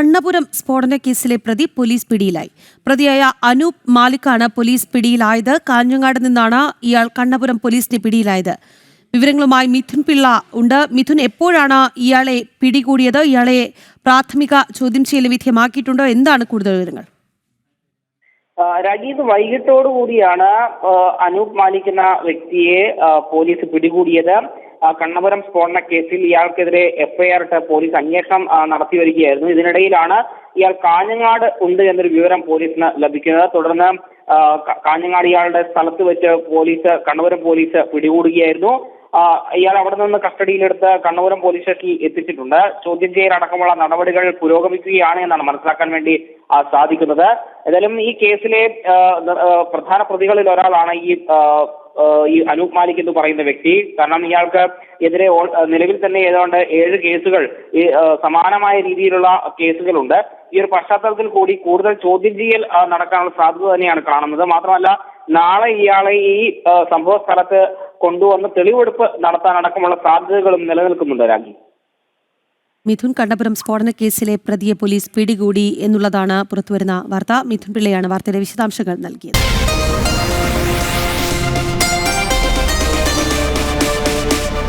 കണ്ണപുരം സ്ഫോടന കേസിലെ പ്രതി പോലീസ് പിടിയിലായി. പ്രതിയായ അനൂപ് മാലിക്കാണ് പോലീസ് പിടിയിലായത്. കാഞ്ഞങ്ങാട് നിന്നാണ് ഇയാൾ കണ്ണപുരം പോലീസിന്റെ പിടിയിലായത്. വിവരങ്ങളുമായി മിഥുൻ പിള്ള ഉണ്ട്. മിഥുൻ, എപ്പോഴാണ് ഇയാളെ പിടികൂടിയത്? ഇയാളെ പ്രാഥമിക ചോദ്യം ചെയ്യൽ വിധേയമാക്കിയിട്ടുണ്ടോ? എന്താണ് കൂടുതൽ വിവരങ്ങൾ? രാജീവ്, വൈകിട്ടോടുകൂടിയാണ് അനൂപ് മാലിക് എന്ന വ്യക്തിയെ പോലീസ് പിടികൂടിയത്. കണ്ണപുരം സ്ഫോടന കേസിൽ ഇയാൾക്കെതിരെ എഫ്ഐആർ ഇട്ട് പോലീസ് അന്വേഷണം നടത്തി വരികയായിരുന്നു. ഇതിനിടയിലാണ് ഇയാൾ കാഞ്ഞങ്ങാട് ഉണ്ട് എന്നൊരു വിവരം പോലീസിന് ലഭിക്കുന്നത്. തുടർന്ന് കാഞ്ഞങ്ങാട് ഇയാളുടെ സ്ഥലത്ത് വെച്ച് കണ്ണപുരം പോലീസ് പിടികൂടുകയായിരുന്നു. ഇയാൾ അവിടെ നിന്ന് കസ്റ്റഡിയിലെടുത്ത് കണ്ണപുരം പോലീസ് സ്റ്റേഷനിൽ എത്തിച്ചിട്ടുണ്ട്. ചോദ്യം ചെയ്യലടക്കമുള്ള നടപടികൾ പുരോഗമിക്കുകയാണ് എന്നാണ് മനസ്സിലാക്കാൻ വേണ്ടി സാധിക്കുന്നത്. ഏതായാലും ഈ കേസിലെ പ്രധാന പ്രതികളിൽ ഒരാളാണ് ഈ അനൂപ് മാലിക് എന്ന് പറയുന്ന വ്യക്തി. കാരണം ഇയാൾക്ക് എതിരെ നിലവിൽ തന്നെ ഏതാണ്ട് 7 കേസുകൾ സമാനമായ രീതിയിലുള്ള കേസുകളുണ്ട്. ഈ ഒരു പശ്ചാത്തലത്തിൽ കൂടി കൂടുതൽ ചോദ്യം ചെയ്യൽ നടക്കാനുള്ള സാധ്യത തന്നെയാണ് കാണുന്നത്. മാത്രമല്ല, നാളെ ഇയാളെ ഈ സംഭവ സ്ഥലത്ത് കൊണ്ടുവന്ന് തെളിവെടുപ്പ് നടത്താനടക്കമുള്ള സാധ്യതകളും നിലനിൽക്കുന്നുണ്ട്. രാജി, മിഥുൻ, കണ്ണപുരം സ്ഫോടന കേസിലെ പ്രതിയെ പോലീസ് പിടികൂടി എന്നുള്ളതാണ് പുറത്തുവരുന്ന വാർത്ത. മിഥുൻ പിള്ളയാണ് വാർത്തയുടെ വിശദാംശങ്ങൾ നൽകിയത്.